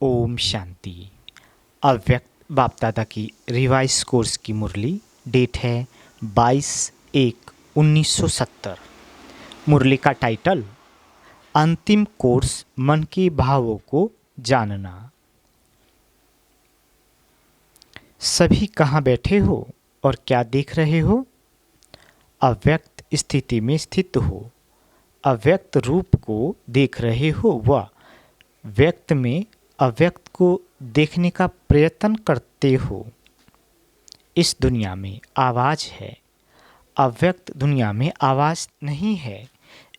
ओम शांति। अव्यक्त बाप दादा की रिवाइज कोर्स की मुरली, डेट है 22/1/1970। मुरली का टाइटल अंतिम कोर्स मन के भावों को जानना। सभी कहाँ बैठे हो और क्या देख रहे हो? अव्यक्त स्थिति में स्थित हो, अव्यक्त रूप को देख रहे हो व व्यक्त में अव्यक्त को देखने का प्रयत्न करते हो। इस दुनिया में आवाज़ है, अव्यक्त दुनिया में आवाज़ नहीं है।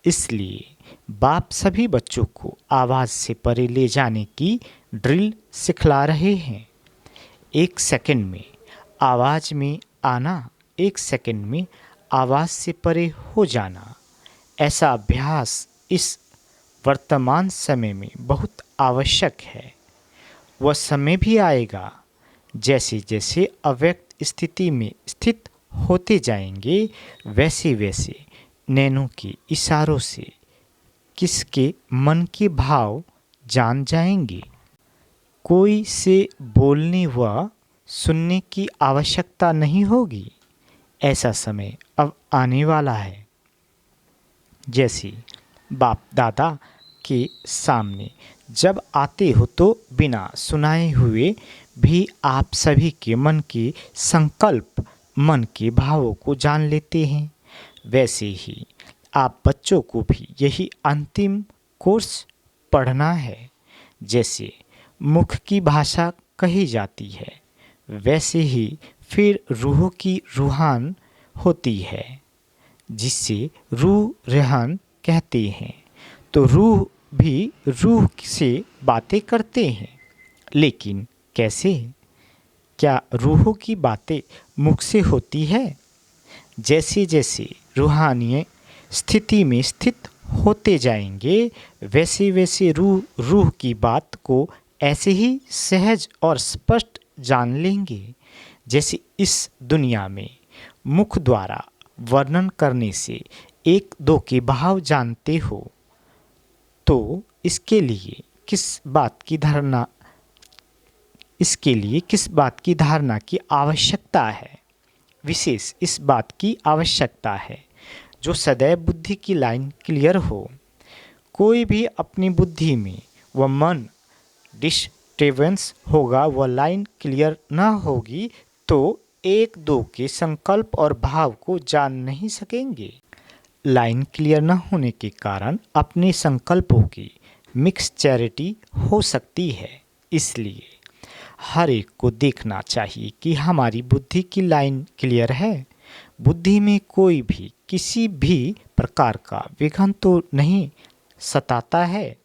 इसलिए बाप सभी बच्चों को आवाज़ से परे ले जाने की ड्रिल सिखला रहे हैं। 1 सेकंड में आवाज़ में आना, 1 सेकंड में आवाज़ से परे हो जाना, ऐसा अभ्यास इस वर्तमान समय में बहुत आवश्यक है। वह समय भी आएगा जैसे जैसे अव्यक्त स्थिति में स्थित होते जाएंगे, वैसे वैसे नैनों के इशारों से किसके मन के भाव जान जाएंगे। कोई से बोलने व सुनने की आवश्यकता नहीं होगी। ऐसा समय अब आने वाला है। जैसे बाप दादा के सामने जब आते हो तो बिना सुनाए हुए भी आप सभी के मन के संकल्प, मन के भावों को जान लेते हैं। वैसे ही आप बच्चों को भी यही अंतिम कोर्स पढ़ना है। जैसे मुख की भाषा कही जाती है, वैसे ही फिर रूह की रूहान होती है, जिसे रूह रेहान कहते हैं। तो रूह भी रूह से बातें करते हैं, लेकिन कैसे? क्या रूहों की बातें मुख से होती है? जैसे जैसे रूहानी स्थिति में स्थित होते जाएंगे, वैसे वैसे रूह की बात को ऐसे ही सहज और स्पष्ट जान लेंगे। जैसे इस दुनिया में मुख द्वारा वर्णन करने से 1-2 के भाव जानते हो, तो इसके लिए किस बात की धारणा की आवश्यकता है? विशेष इस बात की आवश्यकता है जो सदैव बुद्धि की लाइन क्लियर हो। कोई भी अपनी बुद्धि में वह मन डिस्टर्बेंस होगा, वह लाइन क्लियर ना होगी, तो 1-2 के संकल्प और भाव को जान नहीं सकेंगे। लाइन क्लियर न होने के कारण अपने संकल्पों की मिक्सचैरिटी हो सकती है। इसलिए हर एक को देखना चाहिए कि हमारी बुद्धि की लाइन क्लियर है। बुद्धि में कोई भी किसी भी प्रकार का विघ्न तो नहीं सताता है।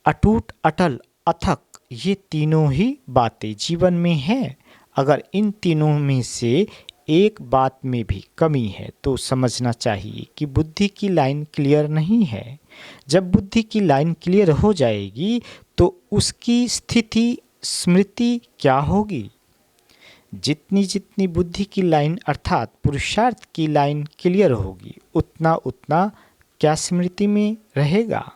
अटूट, अटल, अथक, ये तीनों ही बातें जीवन में हैं। अगर इन तीनों में से एक बात में भी कमी है तो समझना चाहिए कि बुद्धि की लाइन क्लियर नहीं है। जब बुद्धि की लाइन क्लियर हो जाएगी तो उसकी स्थिति स्मृति क्या होगी? जितनी जितनी बुद्धि की लाइन अर्थात पुरुषार्थ की लाइन क्लियर होगी, उतना उतना क्या स्मृति में रहेगा।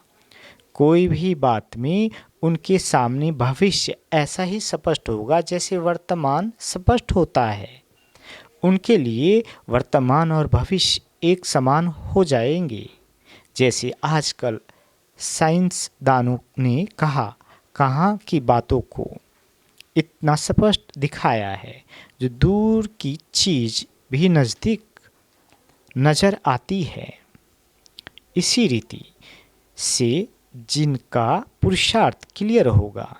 कोई भी बात में उनके सामने भविष्य ऐसा ही स्पष्ट होगा जैसे वर्तमान स्पष्ट होता है। उनके लिए वर्तमान और भविष्य एक समान हो जाएंगे। जैसे आजकल साइंसदानों ने कहाँ की बातों को इतना स्पष्ट दिखाया है, जो दूर की चीज़ भी नज़दीक नज़र आती है। इसी रीति से जिनका पुरुषार्थ क्लियर होगा,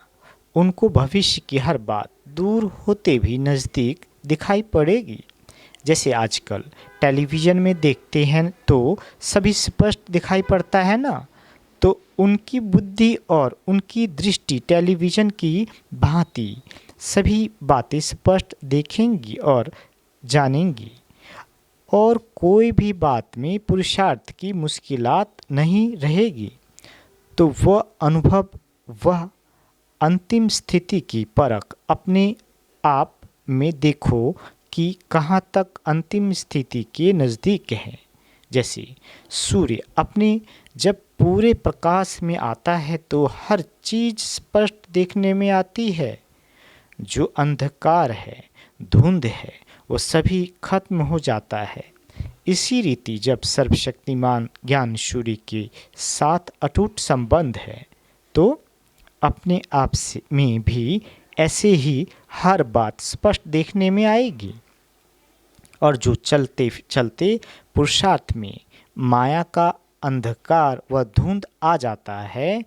उनको भविष्य की हर बात दूर होते भी नज़दीक दिखाई पड़ेगी। जैसे आजकल टेलीविज़न में देखते हैं तो सभी स्पष्ट दिखाई पड़ता है ना, तो उनकी बुद्धि और उनकी दृष्टि टेलीविज़न की भांति सभी बातें स्पष्ट देखेंगी और जानेंगी, और कोई भी बात में पुरुषार्थ की मुश्किलात नहीं रहेगी। तो वह अनुभव, वह अंतिम स्थिति की परख अपने आप में देखो कि कहाँ तक अंतिम स्थिति के नज़दीक है। जैसे सूर्य अपने जब पूरे प्रकाश में आता है तो हर चीज स्पष्ट देखने में आती है। जो अंधकार है, धुंध है, वो सभी खत्म हो जाता है। इसी रीति जब सर्वशक्तिमान ज्ञान सूर्य के साथ अटूट संबंध है तो अपने आप से में भी ऐसे ही हर बात स्पष्ट देखने में आएगी। और जो चलते चलते पुरुषार्थ में माया का अंधकार व धुंध आ जाता है,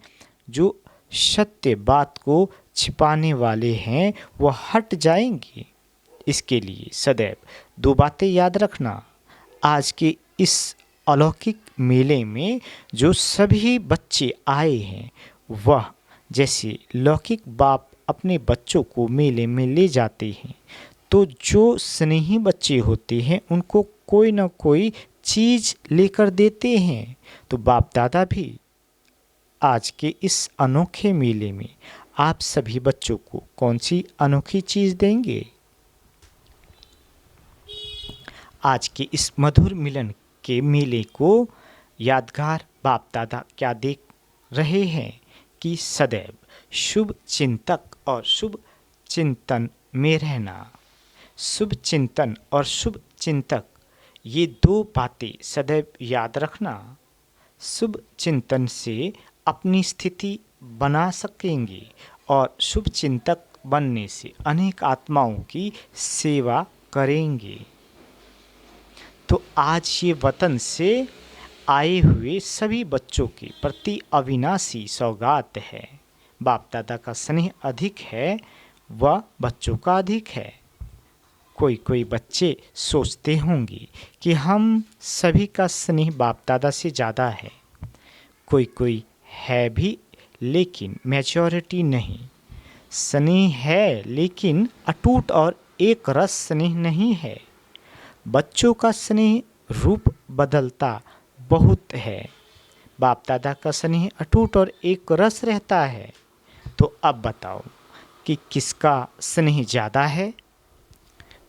जो सत्य बात को छिपाने वाले हैं वह हट जाएंगे। इसके लिए सदैव दो बातें याद रखना। आज के इस अलौकिक मेले में जो सभी बच्चे आए हैं, वह जैसे लौकिक बाप अपने बच्चों को मेले में ले जाते हैं, तो जो स्नेही बच्चे होते हैं उनको कोई ना कोई चीज़ लेकर देते हैं। तो बाप दादा भी आज के इस अनोखे मेले में आप सभी बच्चों को कौन सी अनोखी चीज़ देंगे? आज के इस मधुर मिलन के मेले को यादगार बाप दादा क्या देख रहे हैं कि सदैव शुभ चिंतक और शुभ चिंतन में रहना। शुभ चिंतन और शुभ चिंतक, ये दो बातें सदैव याद रखना। शुभ चिंतन से अपनी स्थिति बना सकेंगे और शुभ चिंतक बनने से अनेक आत्माओं की सेवा करेंगे। तो आज ये वतन से आए हुए सभी बच्चों के प्रति अविनाशी सौगात है। बाप दादा का स्नेह अधिक है, वह बच्चों का अधिक है। कोई कोई बच्चे सोचते होंगे कि हम सभी का स्नेह बाप दादा से ज़्यादा है। कोई कोई है भी, लेकिन मैच्योरिटी नहीं। स्नेह है लेकिन अटूट और एक रस स्नेह नहीं है। बच्चों का स्नेह रूप बदलता बहुत है, बाप दादा का स्नेह अटूट और एक रस रहता है। तो अब बताओ कि किसका स्नेह ज़्यादा है?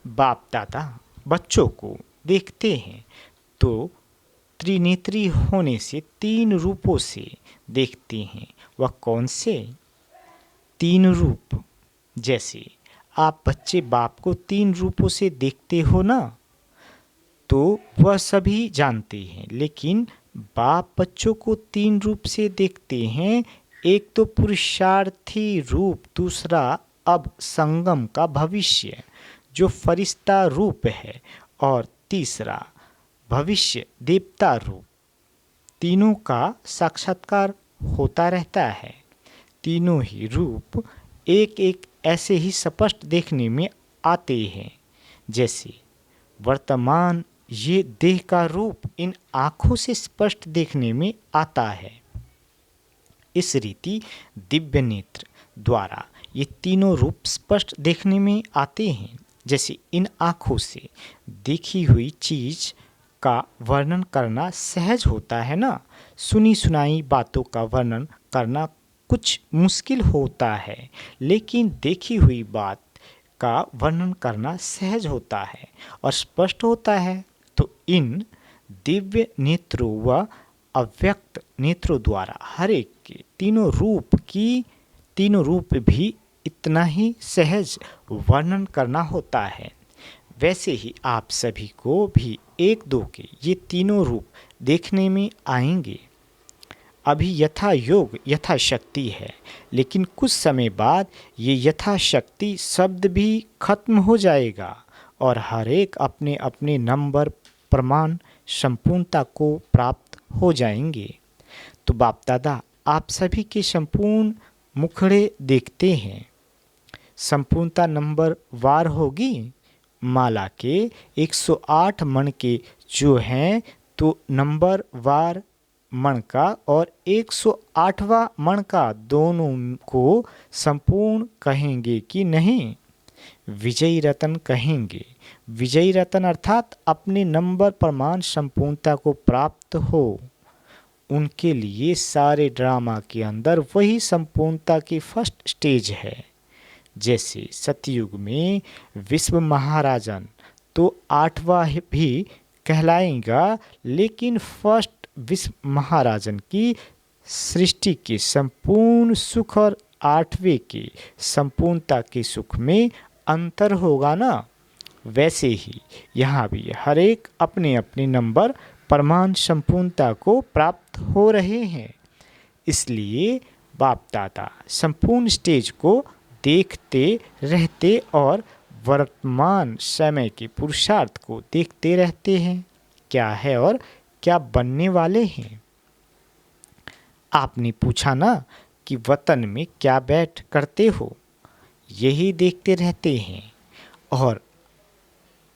बाप दादा बच्चों को देखते हैं तो त्रिनेत्री होने से तीन रूपों से देखते हैं। वह कौन से तीन रूप? जैसे आप बच्चे बाप को तीन रूपों से देखते हो ना, तो वह सभी जानते हैं, लेकिन बाप बच्चों को तीन रूप से देखते हैं। एक तो पुरुषार्थी रूप, दूसरा अब संगम का भविष्य जो फरिश्ता रूप है, और तीसरा भविष्य देवता रूप। तीनों का साक्षात्कार होता रहता है। तीनों ही रूप एक एक ऐसे ही स्पष्ट देखने में आते हैं। जैसे वर्तमान ये देह का रूप इन आँखों से स्पष्ट देखने में आता है। इस रीति दिव्य नेत्र द्वारा ये तीनों रूप स्पष्ट देखने में आते हैं। जैसे इन आँखों से देखी हुई चीज़ का वर्णन करना सहज होता है ना, सुनी सुनाई बातों का वर्णन करना कुछ मुश्किल होता है, लेकिन देखी हुई बात का वर्णन करना सहज होता है और स्पष्ट होता है। तो इन दिव्य नेत्रों व अव्यक्त नेत्रों द्वारा हर एक के तीनों रूप भी इतना ही सहज वर्णन करना होता है। वैसे ही आप सभी को भी एक दो के ये तीनों रूप देखने में आएंगे। अभी यथा योग यथाशक्ति है, लेकिन कुछ समय बाद ये यथाशक्ति शब्द भी खत्म हो जाएगा और हर एक अपने अपने नंबर प्रमाण संपूर्णता को प्राप्त हो जाएंगे। तो बाप दादा आप सभी के संपूर्ण मुखड़े देखते हैं। संपूर्णता नंबर वार होगी। माला के 108 मण के जो हैं, तो नंबर वार मण का और 108वां मण का दोनों को संपूर्ण कहेंगे कि नहीं? विजयी रतन कहेंगे। विजयी रतन अर्थात अपने नंबर प्रमाण संपूर्णता को प्राप्त हो। उनके लिए सारे ड्रामा के अंदर वही संपूर्णता की फर्स्ट स्टेज है। जैसे सतयुग में विश्व महाराजन तो 8वां भी कहलाएगा, लेकिन फर्स्ट विश्व महाराजन की सृष्टि के संपूर्ण सुख और 8वें के संपूर्णता के सुख में अंतर होगा ना, वैसे ही यहाँ भी हर एक अपने अपने नंबर परमाणु संपूर्णता को प्राप्त हो रहे हैं। इसलिए बाप दादा संपूर्ण स्टेज को देखते रहते और वर्तमान समय के पुरुषार्थ को देखते रहते हैं, क्या है और क्या बनने वाले हैं। आपने पूछा ना कि वतन में क्या बैठ करते हो, यही देखते रहते हैं और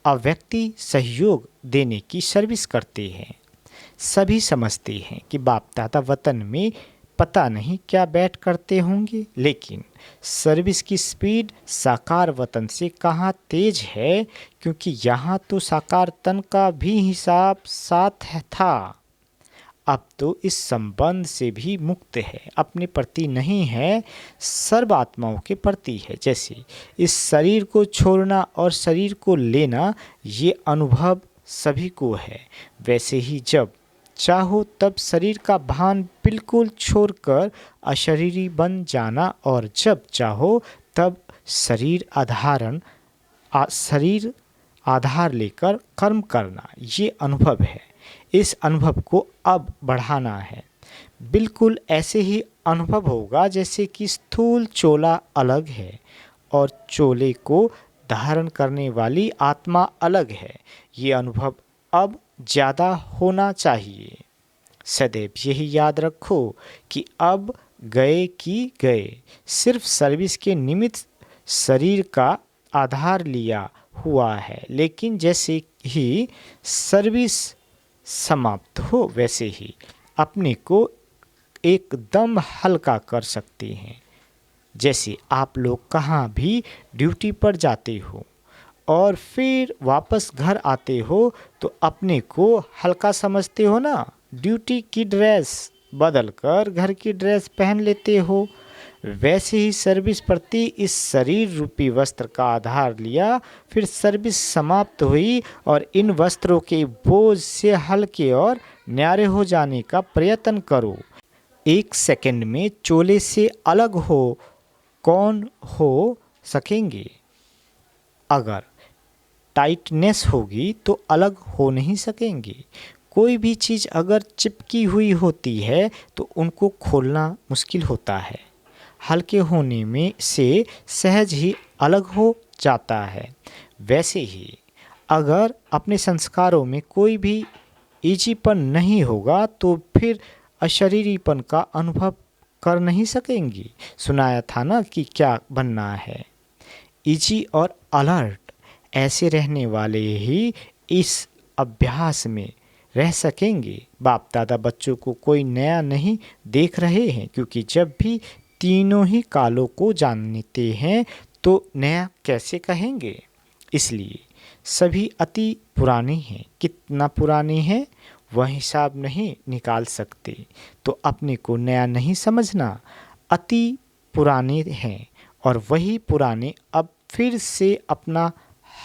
अव्यक्ति सहयोग देने की सर्विस करते हैं। सभी समझते हैं कि बाप दादा वतन में पता नहीं क्या बैठ करते होंगे, लेकिन सर्विस की स्पीड साकार वतन से कहाँ तेज है, क्योंकि यहाँ तो साकार तन का भी हिसाब साथ है था। अब तो इस संबंध से भी मुक्त है, अपने प्रति नहीं है, सर्व आत्माओं के प्रति है। जैसे इस शरीर को छोड़ना और शरीर को लेना ये अनुभव सभी को है, वैसे ही जब चाहो तब शरीर का भान बिल्कुल छोड़कर अशरीरी बन जाना और जब चाहो तब शरीर आधार लेकर कर्म करना, ये अनुभव है। इस अनुभव को अब बढ़ाना है। बिल्कुल ऐसे ही अनुभव होगा जैसे कि स्थूल चोला अलग है और चोले को धारण करने वाली आत्मा अलग है। ये अनुभव अब ज़्यादा होना चाहिए। सदैव यही याद रखो कि अब गए कि गए, सिर्फ सर्विस के निमित्त शरीर का आधार लिया हुआ है, लेकिन जैसे ही सर्विस समाप्त हो वैसे ही अपने को एकदम हल्का कर सकते हैं। जैसे आप लोग कहाँ भी ड्यूटी पर जाते हो और फिर वापस घर आते हो तो अपने को हल्का समझते हो ना, ड्यूटी की ड्रेस बदलकर घर की ड्रेस पहन लेते हो। वैसे ही सर्विस प्रति इस शरीर रूपी वस्त्र का आधार लिया, फिर सर्विस समाप्त हुई और इन वस्त्रों के बोझ से हल्के और न्यारे हो जाने का प्रयत्न करो। 1 सेकंड में चोले से अलग हो कौन हो सकेंगे? अगर टाइटनेस होगी तो अलग हो नहीं सकेंगे। कोई भी चीज़ अगर चिपकी हुई होती है तो उनको खोलना मुश्किल होता है। हल्के होने में से सहज ही अलग हो जाता है। वैसे ही अगर अपने संस्कारों में कोई भी ईजीपन नहीं होगा तो फिर अशरीरीपन का अनुभव कर नहीं सकेंगी। सुनाया था ना कि क्या बनना है। ईजी और अलर्ट ऐसे रहने वाले ही इस अभ्यास में रह सकेंगे। बाप दादा बच्चों को कोई नया नहीं देख रहे हैं, क्योंकि जब भी तीनों ही कालों को जानते हैं तो नया कैसे कहेंगे। इसलिए सभी अति पुराने हैं। कितना पुराने हैं वह हिसाब नहीं निकाल सकते, तो अपने को नया नहीं समझना। अति पुराने हैं और वही पुराने अब फिर से अपना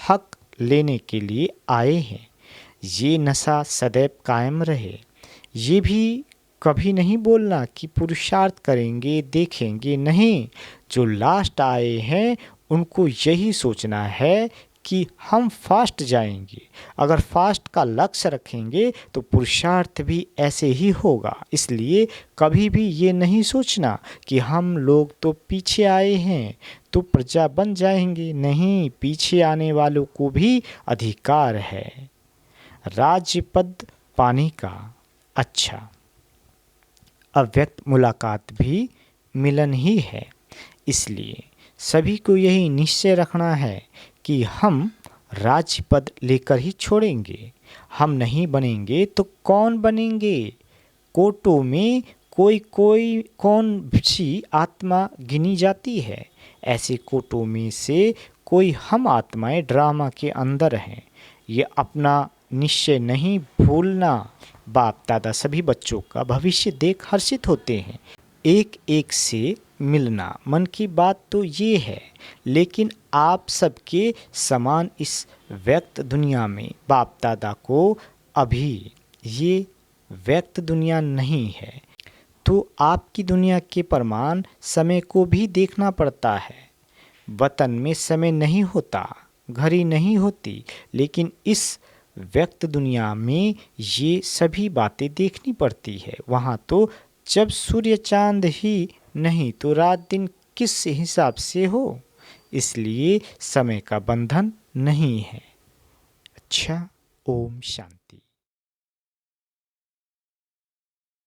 हक लेने के लिए आए हैं। ये नशा सदैव कायम रहे। ये भी कभी नहीं बोलना कि पुरुषार्थ करेंगे देखेंगे, नहीं। जो लास्ट आए हैं उनको यही सोचना है कि हम फास्ट जाएंगे। अगर फास्ट का लक्ष्य रखेंगे तो पुरुषार्थ भी ऐसे ही होगा। इसलिए कभी भी ये नहीं सोचना कि हम लोग तो पीछे आए हैं तो प्रजा बन जाएंगे। नहीं, पीछे आने वालों को भी अधिकार है राज्य पद पाने का। अच्छा, अव्यक्त मुलाकात भी मिलन ही है। इसलिए सभी को यही निश्चय रखना है कि हम राज्य पद लेकर ही छोड़ेंगे। हम नहीं बनेंगे तो कौन बनेंगे? कोटों में कौन सी आत्मा गिनी जाती है? ऐसे कोटों में से कोई हम आत्माएं ड्रामा के अंदर हैं। ये अपना निश्चय नहीं भूलना। बाप दादा सभी बच्चों का भविष्य देख हर्षित होते हैं। एक एक से मिलना मन की बात तो ये है, लेकिन आप सबके समान इस व्यक्त दुनिया में बाप दादा को अभी ये व्यक्त दुनिया नहीं है। तो आपकी दुनिया के प्रमाण समय को भी देखना पड़ता है। वतन में समय नहीं होता, घड़ी नहीं होती, लेकिन इस व्यक्त दुनिया में ये सभी बातें देखनी पड़ती है। वहाँ तो जब सूर्य चांद ही नहीं तो रात दिन किस हिसाब से हो, इसलिए समय का बंधन नहीं है। अच्छा, ओम शांति।